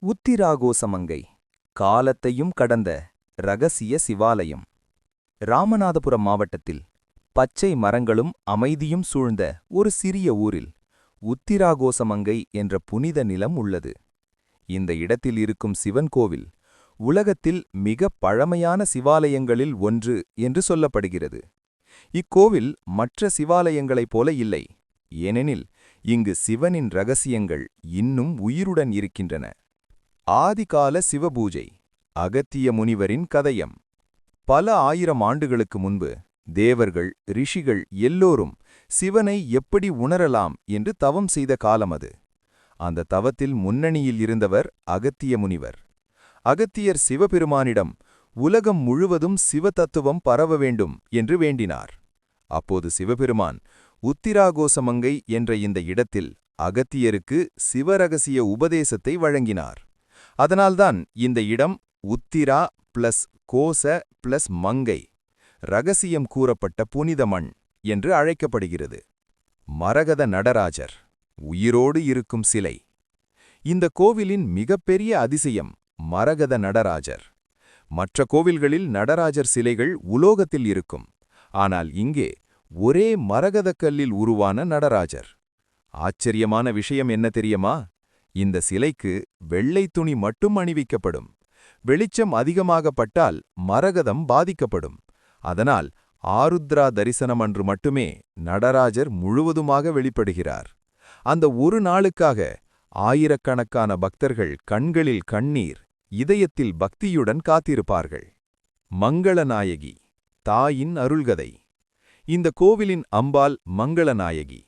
உத்திராகோசமங்கை காலத்தையும் கடந்த இரகசிய சிவாலயம். ராமநாதபுரம் மாவட்டத்தில் பச்சை மரங்களும் அமைதியும் சூழ்ந்த ஒரு சிறிய ஊரில் உத்திராகோசமங்கை என்ற புனித நிலம் உள்ளது. இந்த இடத்தில் இருக்கும் சிவன் கோவில் உலகத்தில் மிகப் பழமையான சிவாலயங்களில் ஒன்று என்று சொல்லப்படுகிறது. இக்கோவில் மற்ற சிவாலயங்களைப் போல இல்லை, ஏனெனில் இங்கு சிவனின் இரகசியங்கள் இன்னும் உயிருடன் இருக்கின்றன. ஆதிகால சிவபூஜை. அகத்திய முனிவரின் கதயம். பல ஆயிரம் ஆண்டுகளுக்கு முன்பு தேவர்கள், ரிஷிகள் எல்லோரும் சிவனை எப்படி உணரலாம் என்று தவம் செய்த காலம் அது. அந்த தவத்தில் முன்னணியில் இருந்தவர் அகத்திய முனிவர். அகத்தியர் சிவபெருமானிடம் உலகம் முழுவதும் சிவதத்துவம் பரவ வேண்டும் என்று வேண்டினார். அப்போது சிவபெருமான் உத்திராகோசமங்கை என்ற இந்த இடத்தில் அகத்தியருக்கு சிவரகசிய உபதேசத்தை வழங்கினார். அதனால்தான் இந்த இடம் உத்திரா பிளஸ் கோச பிளஸ் மங்கை, ரகசியம் கூறப்பட்ட புனித மண் என்று அழைக்கப்படுகிறது. மரகத நடராஜர் உயிரோடு இருக்கும் சிலை. இந்த கோவிலின் மிகப்பெரிய அதிசயம் மரகத நடராஜர். மற்ற கோவில்களில் நடராஜர் சிலைகள் உலோகத்தில் இருக்கும், ஆனால் இங்கே ஒரே மரகதக்கல்லில் உருவான நடராஜர். ஆச்சரியமான விஷயம் என்ன தெரியுமா? இந்த சிலைக்கு வெள்ளை துணி மட்டும் அணிவிக்கப்படும். வெளிச்சம் அதிகமாகப்பட்டால் மரகதம் பாதிக்கப்படும். அதனால் ஆருத்ரா தரிசனமன்று மட்டுமே நடராஜர் முழுவதுமாக வெளிப்படுகிறார். அந்த ஒரு நாளுக்காக ஆயிரக்கணக்கான பக்தர்கள் கண்களில் கண்ணீர், இதயத்தில் பக்தியுடன் காத்திருப்பார்கள். மங்களநாயகி, தாயின் அருள்கதை. இந்த கோவிலின் அம்பாள் மங்களநாயகி.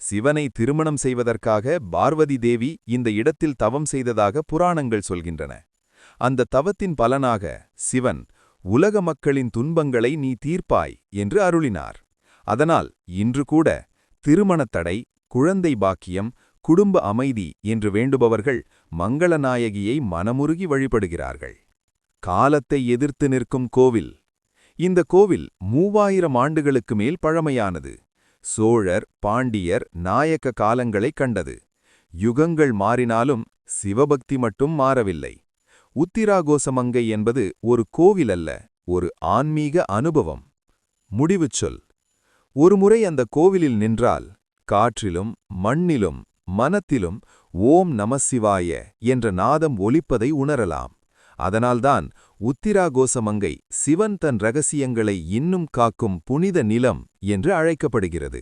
சிவனை திருமணம் செய்வதற்காக பார்வதி தேவி இந்த இடத்தில் தவம் செய்ததாக புராணங்கள் சொல்கின்றன. அந்த தவத்தின் பலனாக சிவன் உலக மக்களின் துன்பங்களை நீ தீர்ப்பாய் என்று அருளினார். அதனால் இன்று கூட திருமணத் தடை, குழந்தை பாக்கியம், குடும்ப அமைதி என்று வேண்டுபவர்கள் மங்களநாயகியை மனமுருகி வழிபடுகிறார்கள். காலத்தை எதிர்த்து நிற்கும் கோவில். இந்த கோவில் 3000 ஆண்டுகளுக்கு மேல் பழமையானது. சோழர், பாண்டியர், நாயக்க காலங்களை கண்டது. யுகங்கள் மாறினாலும் சிவபக்தி மட்டும் மாறவில்லை. உத்திராகோசமங்கை என்பது ஒரு கோவில் அல்ல, ஒரு ஆன்மீக அனுபவம். முடிவுச் சொல். ஒருமுறை அந்த கோவிலில் நின்றால் காற்றிலும் மண்ணிலும் மனத்திலும் ஓம் நமசிவாய என்ற நாதம் ஒலிப்பதை உணரலாம். அதனால்தான் உத்திராகோசமங்கை சிவன் தன் இரகசியங்களை இன்னும் காக்கும் புனித நிலம் என்று அழைக்கப்படுகிறது.